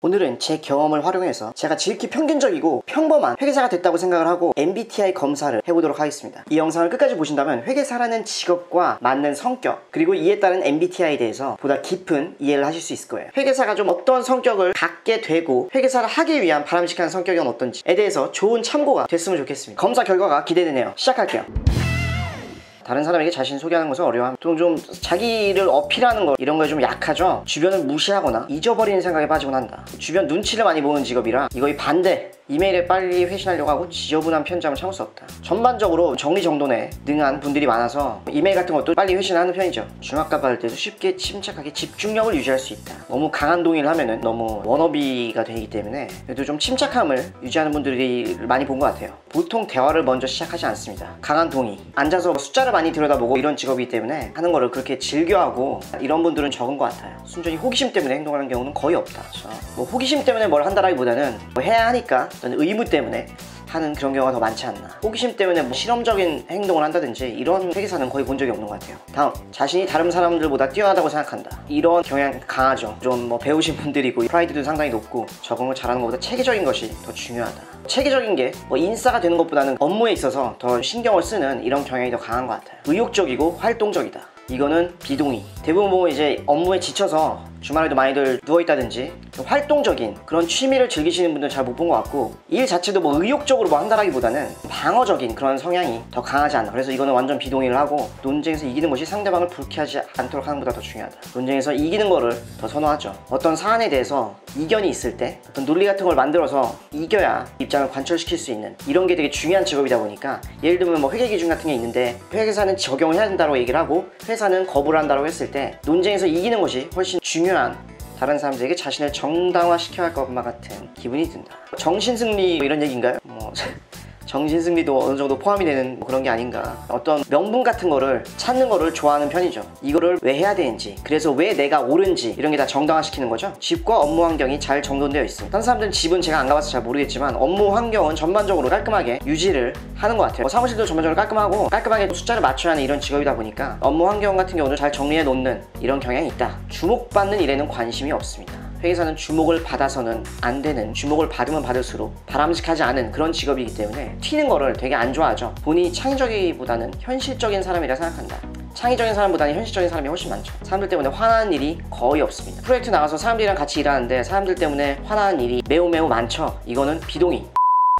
오늘은 제 경험을 활용해서 제가 지극히 평균적이고 평범한 회계사가 됐다고 생각을 하고 MBTI 검사를 해보도록 하겠습니다. 이 영상을 끝까지 보신다면 회계사라는 직업과 맞는 성격, 그리고 이에 따른 MBTI에 대해서 보다 깊은 이해를 하실 수 있을 거예요. 회계사가 좀 어떤 성격을 갖게 되고 회계사를 하기 위한 바람직한 성격은 어떤지에 대해서 좋은 참고가 됐으면 좋겠습니다. 검사 결과가 기대되네요. 시작할게요. 다른 사람에게 자신 소개하는 것은 어려워함. 좀 자기를 어필하는 거 이런 거에 좀 약하죠. 주변을 무시하거나 잊어버리는 생각에 빠지곤 한다. 주변 눈치를 많이 보는 직업이라 이거의 반대, 이메일에 빨리 회신하려고 하고 지저분한 편지함을 참을 수 없다. 전반적으로 정리정돈에 능한 분들이 많아서 이메일 같은 것도 빨리 회신하는 편이죠. 중학교 받을 때도 쉽게 침착하게 집중력을 유지할 수 있다. 너무 강한 동의를 하면은 너무 워너비가 되기 때문에 그래도 좀 침착함을 유지하는 분들이 많이 본 것 같아요. 보통 대화를 먼저 시작하지 않습니다. 강한 동의, 앉아서 숫자를 많이 들여다보고 이런 직업이기 때문에 하는 거를 그렇게 즐겨하고 이런 분들은 적은 것 같아요. 순전히 호기심 때문에 행동하는 경우는 거의 없다. 뭐 호기심 때문에 뭘 한다라기보다는 뭐 해야 하니까 어떤 의무 때문에 하는 그런 경우가 더 많지 않나. 호기심 때문에 뭐 실험적인 행동을 한다든지 이런 회계사는 거의 본 적이 없는 것 같아요. 다음, 자신이 다른 사람들보다 뛰어나다고 생각한다. 이런 경향 강하죠. 좀 뭐 배우신 분들이고 프라이드도 상당히 높고 적응을 잘하는 것보다 체계적인 것이 더 중요하다. 체계적인 게 뭐 인싸가 되는 것보다는 업무에 있어서 더 신경을 쓰는 이런 경향이 더 강한 것 같아요. 의욕적이고 활동적이다. 이거는 비동의. 대부분 뭐 이제 업무에 지쳐서 주말에도 많이들 누워있다든지 활동적인 그런 취미를 즐기시는 분들은 잘 못 본 것 같고, 일 자체도 뭐 의욕적으로 뭐 한다라기보다는 방어적인 그런 성향이 더 강하지 않나. 그래서 이거는 완전 비동의를 하고, 논쟁에서 이기는 것이 상대방을 불쾌하지 않도록 하는 것보다 더 중요하다. 논쟁에서 이기는 거를 더 선호하죠. 어떤 사안에 대해서 이견이 있을 때 어떤 논리 같은 걸 만들어서 이겨야 입장을 관철시킬 수 있는 이런 게 되게 중요한 직업이다 보니까, 예를 들면 뭐 회계 기준 같은 게 있는데 회계사는 적용을 해야 된다고 얘기를 하고 회사는 거부를 한다고 했을 때 논쟁에서 이기는 것이 훨씬 중요한, 다른 사람들에게 자신을 정당화시켜야 할 것만 같은 기분이 든다. 정신승리 이런 얘기인가요? 뭐 정신승리도 어느 정도 포함이 되는 그런 게 아닌가. 어떤 명분 같은 거를 찾는 거를 좋아하는 편이죠. 이거를 왜 해야 되는지, 그래서 왜 내가 옳은지 이런 게 다 정당화시키는 거죠. 집과 업무 환경이 잘 정돈되어 있습니다. 다른 사람들은 집은 제가 안 가봐서 잘 모르겠지만 업무 환경은 전반적으로 깔끔하게 유지를 하는 것 같아요. 사무실도 전반적으로 깔끔하고 깔끔하게 숫자를 맞춰야 하는 이런 직업이다 보니까 업무 환경 같은 경우는 잘 정리해 놓는 이런 경향이 있다. 주목받는 일에는 관심이 없습니다. 회계사는 주목을 받아서는 안 되는, 주목을 받으면 받을수록 바람직하지 않은 그런 직업이기 때문에 튀는 거를 되게 안 좋아하죠. 본인이 창의적이보다는 현실적인 사람이라 생각한다. 창의적인 사람보다는 현실적인 사람이 훨씬 많죠. 사람들 때문에 화나는 일이 거의 없습니다. 프로젝트 나가서 사람들이랑 같이 일하는데 사람들 때문에 화나는 일이 매우 많죠. 이거는 비동의.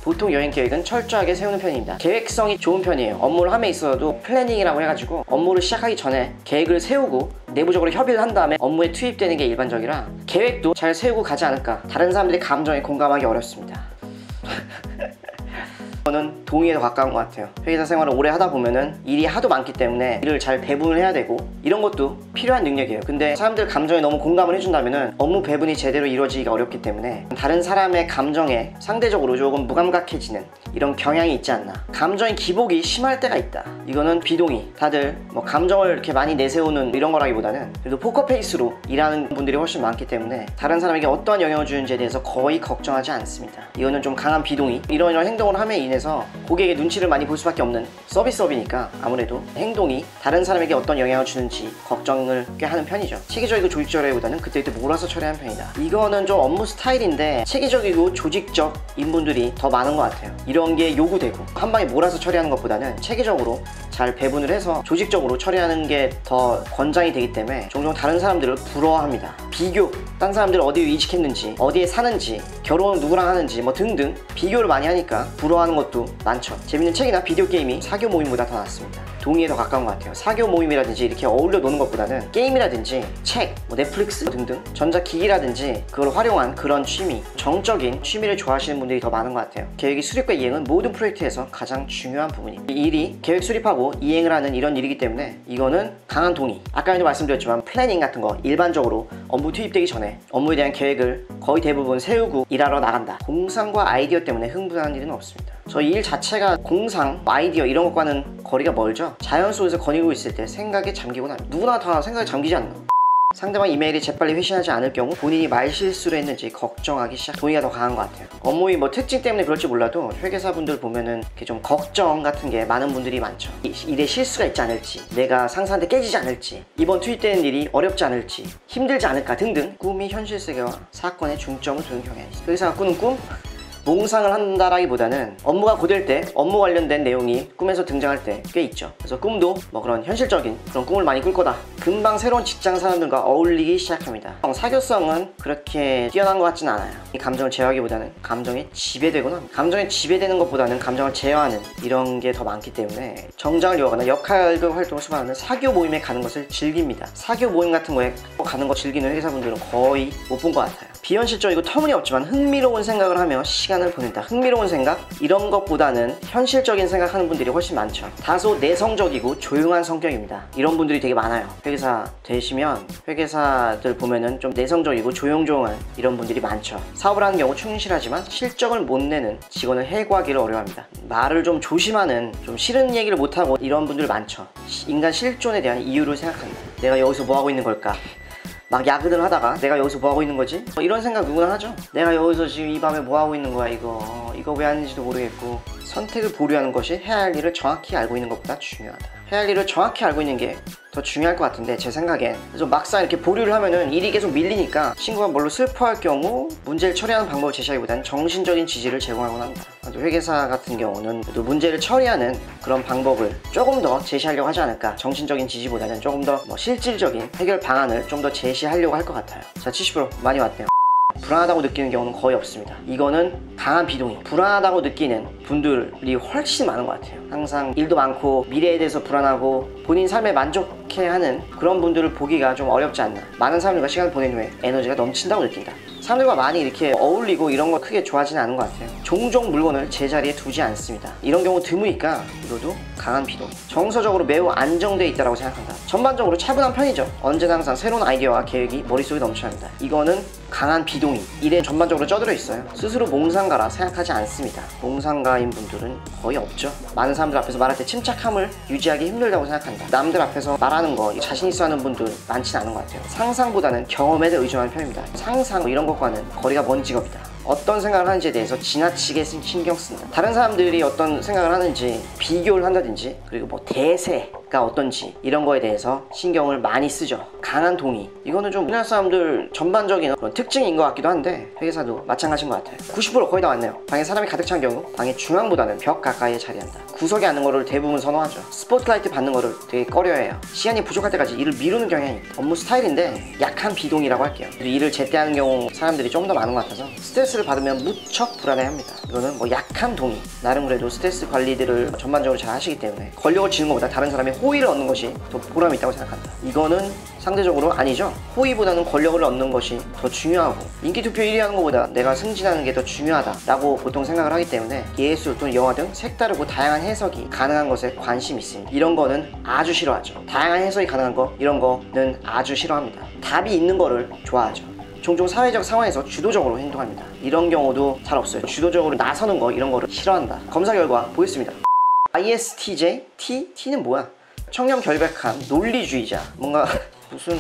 보통 여행 계획은 철저하게 세우는 편입니다. 계획성이 좋은 편이에요. 업무를 함에 있어도 플래닝이라고 해가지고 업무를 시작하기 전에 계획을 세우고 내부적으로 협의를 한 다음에 업무에 투입되는 게 일반적이라 계획도 잘 세우고 가지 않을까. 다른 사람들의 감정에 공감하기 어렵습니다. 저는 동의에 더 가까운 것 같아요. 회계사 생활을 오래 하다 보면은 일이 하도 많기 때문에 일을 잘 배분을 해야 되고 이런 것도 필요한 능력이에요. 근데 사람들 감정에 너무 공감을 해준다면은 업무 배분이 제대로 이루어지기가 어렵기 때문에 다른 사람의 감정에 상대적으로 조금 무감각해지는 이런 경향이 있지 않나. 감정의 기복이 심할 때가 있다. 이거는 비동의. 다들 뭐 감정을 이렇게 많이 내세우는 이런 거라기보다는 그래도 포커페이스로 일하는 분들이 훨씬 많기 때문에 다른 사람에게 어떠한 영향을 주는지에 대해서 거의 걱정하지 않습니다. 이거는 좀 강한 비동의. 이런 행동을 함에 인해서 고객의 눈치를 많이 볼 수밖에 없는 서비스업이니까 아무래도 행동이 다른 사람에게 어떤 영향을 주는지 걱정을 꽤 하는 편이죠. 체계적이고 조직적이라기보다는 그때그때 몰아서 처리하는 편이다. 이거는 좀 업무 스타일인데 체계적이고 조직적인 분들이 더 많은 것 같아요. 이런 게 요구되고 한 방에 몰아서 처리하는 것보다는 체계적으로 잘 배분을 해서 조직적으로 처리하는 게 더 권장이 되기 때문에 종종 다른 사람들을 부러워합니다. 비교, 다른 사람들 어디에 이직했는지, 어디에 사는지, 결혼을 누구랑 하는지 뭐 등등 비교를 많이 하니까 부러워하는 것도 많죠. 재밌는 책이나 비디오 게임이 사교 모임보다 더 낫습니다. 동의에 더 가까운 것 같아요. 사교 모임이라든지 이렇게 어울려 노는 것보다는 게임이라든지 책, 뭐 넷플릭스 등등 전자기기라든지 그걸 활용한 그런 취미, 정적인 취미를 좋아하시는 분들이 더 많은 것 같아요. 계획의 수립과 이행은 모든 프로젝트에서 가장 중요한 부분입니다. 이 일이 계획 수립하고 이행을 하는 이런 일이기 때문에 이거는 강한 동의. 아까도 말씀드렸지만 플래닝 같은 거 일반적으로 업무 투입되기 전에 업무에 대한 계획을 거의 대부분 세우고 일하러 나간다. 공상과 아이디어 때문에 흥분하는 일은 없습니다. 저희 일 자체가 공상, 아이디어 이런 것과는 거리가 멀죠. 자연 속에서 거닐고 있을 때 생각에 잠기곤 합니다. 누구나 다 생각에 잠기지 않나. 상대방 이메일이 재빨리 회신하지 않을 경우 본인이 말실수를 했는지 걱정하기 시작. 동의가 더 강한 것 같아요. 업무의 뭐 특징 때문에 그럴지 몰라도 회계사분들 보면은 이렇게 좀 걱정 같은 게 많은 분들이 많죠. 일에 실수가 있지 않을지, 내가 상사한테 깨지지 않을지, 이번 투입되는 일이 어렵지 않을지, 힘들지 않을까 등등 꿈이 현실 세계와 사건에 중점을 두는 경향이 있어요. 회계사가 꾸는 꿈? 몽상을 한다라기보다는 업무가 고될 때 업무 관련된 내용이 꿈에서 등장할 때 꽤 있죠. 그래서 꿈도 뭐 그런 현실적인 그런 꿈을 많이 꿀 거다. 금방 새로운 직장 사람들과 어울리기 시작합니다. 사교성은 그렇게 뛰어난 것 같진 않아요. 이 감정을 제어하기보다는 감정에 지배되거나 감정에 지배되는 것보다는 감정을 제어하는 이런 게 더 많기 때문에 정장을 이어가거나 역할극 활동을 수반하는 사교 모임에 가는 것을 즐깁니다. 사교 모임 같은 거에 가는 거 즐기는 회계사분들은 거의 못 본 것 같아요. 비현실적이고 터무니없지만 흥미로운 생각을 하며 시간을 보낸다. 흥미로운 생각? 이런 것보다는 현실적인 생각하는 분들이 훨씬 많죠. 다소 내성적이고 조용한 성격입니다. 이런 분들이 되게 많아요. 회계사 되시면 회계사들 보면은 좀 내성적이고 조용조용한 이런 분들이 많죠. 사업을 하는 경우 충실하지만 실적을 못 내는 직원을 해고하기를 어려워합니다. 말을 좀 조심하는, 좀 싫은 얘기를 못하고 이런 분들 많죠. 인간 실존에 대한 이유를 생각합니다. 내가 여기서 뭐하고 있는 걸까? 막 야근을 하다가 내가 여기서 뭐하고 있는 거지? 이런 생각 누구나 하죠. 내가 여기서 지금 이 밤에 뭐하고 있는 거야 이거 왜 하는지도 모르겠고. 선택을 보류하는 것이 해야 할 일을 정확히 알고 있는 것보다 중요하다. 해야 할 일을 정확히 알고 있는 게 더 중요할 것 같은데 제 생각엔. 그래서 막상 이렇게 보류를 하면은 일이 계속 밀리니까 친구가 뭘로 슬퍼할 경우 문제를 처리하는 방법을 제시하기보다는 정신적인 지지를 제공하곤 합니다. 회계사 같은 경우는 또 문제를 처리하는 그런 방법을 조금 더 제시하려고 하지 않을까. 정신적인 지지보다는 조금 더 실질적인 해결 방안을 좀 더 제시하려고 할 것 같아요. 자, 70% 많이 왔대요. 불안하다고 느끼는 경우는 거의 없습니다. 이거는 강한 비동의. 불안하다고 느끼는 분들이 훨씬 많은 것 같아요. 항상 일도 많고 미래에 대해서 불안하고 본인 삶에 만족해하는 그런 분들을 보기가 좀 어렵지 않나. 많은 사람들과 시간을 보낸 후에 에너지가 넘친다고 느낀다. 사람들과 많이 이렇게 어울리고 이런 거 크게 좋아하지는 않은 것 같아요. 종종 물건을 제자리에 두지 않습니다. 이런 경우 드무니까 이것도 강한 비동. 정서적으로 매우 안정되어 있다고 생각한다. 전반적으로 차분한 편이죠. 언제나 항상 새로운 아이디어와 계획이 머릿속에 넘쳐야 합니다. 이거는 강한 비동의. 일에 전반적으로 쪄들어 있어요. 스스로 몽상가라 생각하지 않습니다. 몽상가인 분들은 거의 없죠. 많은 사람들 앞에서 말할 때 침착함을 유지하기 힘들다고 생각한다. 남들 앞에서 말하는 거 자신 있어 하는 분들 많지는 않은 것 같아요. 상상보다는 경험에 의존하는 편입니다. 상상 이런 것과는 거리가 먼 직업이다. 어떤 생각을 하는지에 대해서 지나치게 신경 쓴다. 다른 사람들이 어떤 생각을 하는지 비교를 한다든지, 그리고 뭐 대세가 어떤지 이런 거에 대해서 신경을 많이 쓰죠. 강한 동의. 이거는 좀 우리나라 사람들 전반적인 그런 특징인 것 같기도 한데 회계사도 마찬가지인 것 같아요. 90% 거의 다 왔네요. 방에 사람이 가득 찬 경우 방의 중앙보다는 벽 가까이에 자리한다. 구석에 앉는 거를 대부분 선호하죠. 스포트라이트 받는 거를 되게 꺼려해요. 시간이 부족할 때까지 일을 미루는 경향이 있다. 업무 스타일인데 약한 비동이라고 할게요. 일을 제때 하는 경우 사람들이 좀 더 많은 것 같아서 스트레스를 받으면 무척 불안해합니다. 이거는 뭐 약한 동의. 나름 그래도 스트레스 관리들을 전반적으로 잘 하시기 때문에 권력을 쥐는 것보다 다른 사람의 호의를 얻는 것이 더 보람이 있다고 생각한다. 이거는 상대적으로 아니죠. 호의보다는 권력을 얻는 것이 더 중요하고 인기 투표 1위 하는 것보다 내가 승진하는 게 더 중요하다라고 보통 생각을 하기 때문에 예술 또는 영화 등 색다르고 다양한 해석이 가능한 것에 관심이 있습니다. 이런 거는 아주 싫어하죠. 다양한 해석이 가능한 거, 이런 거는 아주 싫어합니다. 답이 있는 거를 좋아하죠. 종종 사회적 상황에서 주도적으로 행동합니다. 이런 경우도 잘 없어요. 주도적으로 나서는 거 이런 거를 싫어한다. 검사 결과 보겠습니다. ISTJ? T는 뭐야? 청렴 결백한 논리주의자. 뭔가 무슨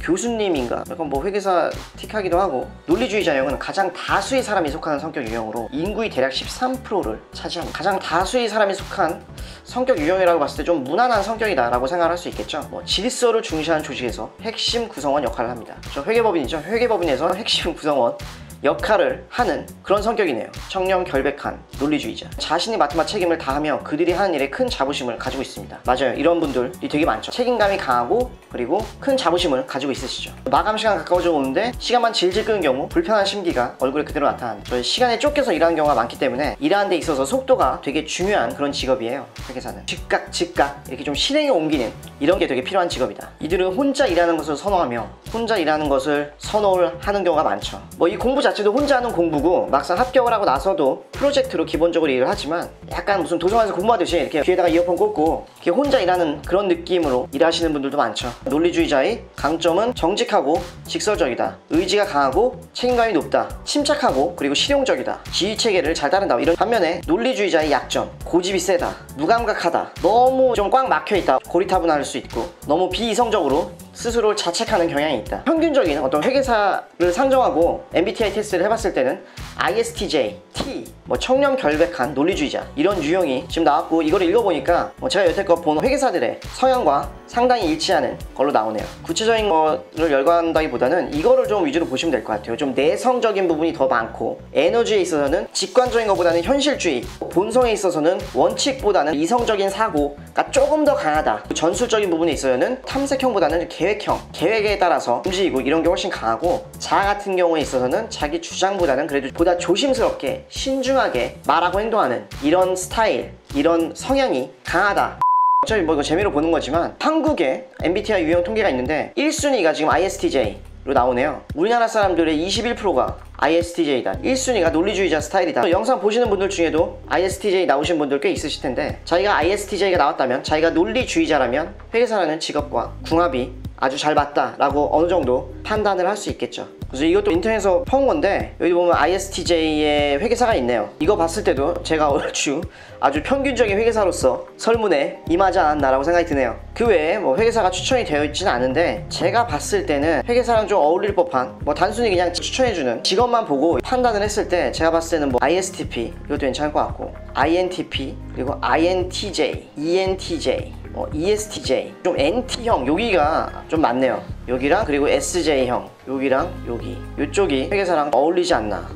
교수님인가? 약간 뭐 회계사 틱하기도 하고. 논리주의자 형은 가장 다수의 사람이 속하는 성격 유형으로 인구의 대략 13%를 차지합니다. 가장 다수의 사람이 속한 성격 유형이라고 봤을 때 좀 무난한 성격이다 라고 생각을 할 수 있겠죠. 뭐 질서를 중시하는 조직에서 핵심 구성원 역할을 합니다. 저 회계법인이죠. 회계법인에서 핵심 구성원 역할을 하는 그런 성격이네요. 청렴 결백한 논리주의자. 자신이 맡은 바 책임을 다하며 그들이 하는 일에 큰 자부심을 가지고 있습니다. 맞아요. 이런 분들이 되게 많죠. 책임감이 강하고 그리고 큰 자부심을 가지고 있으시죠. 마감 시간 가까워져 오는데 시간만 질질 끄는 경우 불편한 심기가 얼굴에 그대로 나타납니다. 저희 시간에 쫓겨서 일하는 경우가 많기 때문에 일하는 데 있어서 속도가 되게 중요한 그런 직업이에요. 회계사는 즉각 이렇게 좀 실행에 옮기는 이런 게 되게 필요한 직업이다. 이들은 혼자 일하는 것을 선호하며 혼자 일하는 것을 선호를 하는 경우가 많죠. 뭐 이 공부 자체도 혼자 하는 공부고 막상 합격을 하고 나서도 프로젝트로 기본적으로 일을 하지만 약간 무슨 도서관에서 공부하듯이 이렇게 귀에다가 이어폰 꽂고 이렇게 혼자 일하는 그런 느낌으로 일하시는 분들도 많죠. 논리주의자의 강점은 정직하고 직설적이다. 의지가 강하고 책임감이 높다. 침착하고 그리고 실용적이다. 지휘체계를 잘 따른다. 이런 반면에 논리주의자의 약점, 고집이 세다. 무감각하다. 너무 좀 꽉 막혀있다. 고리타분할 수 있고 너무 비이성적으로 스스로 자책하는 경향이 있다. 평균적인 어떤 회계사를 상정하고 MBTI 테스트를 해봤을 때는 ISTJ, T, 청렴 결백한 논리주의자 이런 유형이 지금 나왔고, 이걸 읽어보니까 제가 여태껏 본 회계사들의 성향과 상당히 일치하는 걸로 나오네요. 구체적인 거를 열거한다기보다는 이거를 좀 위주로 보시면 될 것 같아요. 좀 내성적인 부분이 더 많고, 에너지에 있어서는 직관적인 것보다는 현실주의, 본성에 있어서는 원칙보다는 이성적인 사고가 조금 더 강하다. 전술적인 부분에 있어서는 탐색형보다는 계획형, 계획에 따라서 움직이고 이런 게 훨씬 강하고, 자 같은 경우에 있어서는 자기 주장보다는 그래도 보다 조심스럽게 신중하게 말하고 행동하는 이런 스타일, 이런 성향이 강하다. 어차피 이거 재미로 보는 거지만 한국에 MBTI 유형 통계가 있는데 1순위가 지금 ISTJ로 나오네요. 우리나라 사람들의 21%가 ISTJ다. 1순위가 논리주의자 스타일이다. 영상 보시는 분들 중에도 ISTJ 나오신 분들 꽤 있으실 텐데, 자기가 ISTJ가 나왔다면, 자기가 논리주의자라면 회계사라는 직업과 궁합이 아주 잘 맞다 라고 어느 정도 판단을 할 수 있겠죠. 그래서 이것도 인터넷에서 퍼온 건데, 여기 보면 ISTJ의 회계사가 있네요. 이거 봤을 때도 제가 얼추 아주 평균적인 회계사로서 설문에 임하지 않았나 라고 생각이 드네요. 그 외에 회계사가 추천이 되어 있지는 않은데, 제가 봤을 때는 회계사랑 좀 어울릴 법한, 단순히 그냥 추천해주는 직업만 보고 판단을 했을 때 제가 봤을 때는 ISTP 이것도 괜찮을 것 같고, INTP, 그리고 INTJ, ENTJ, ESTJ, 좀 NT형 여기가 좀 많네요. 여기랑 그리고 SJ형 여기랑 여기 이쪽이 회계사랑 어울리지 않나.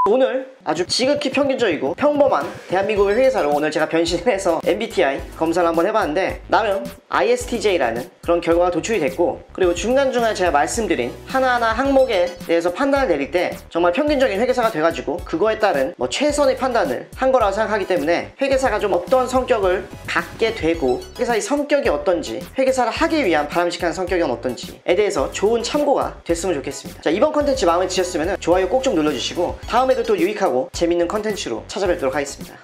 오늘 아주 지극히 평균적이고 평범한 대한민국의 회계사로 오늘 제가 변신을 해서 MBTI 검사를 한번 해봤는데, 나름 ISTJ라는 그런 결과가 도출이 됐고, 그리고 중간중간 제가 말씀드린 하나하나 항목에 대해서 판단을 내릴 때 정말 평균적인 회계사가 돼가지고 그거에 따른 최선의 판단을 한 거라고 생각하기 때문에, 회계사가 좀 어떤 성격을 갖게 되고 회계사의 성격이 어떤지, 회계사를 하기 위한 바람직한 성격이 어떤지에 대해서 좋은 참고가 됐으면 좋겠습니다. 자, 이번 컨텐츠 마음에 드셨으면 좋아요 꼭 좀 눌러주시고, 다음에도 또 유익하고 재밌는 컨텐츠로 찾아뵙도록 하겠습니다.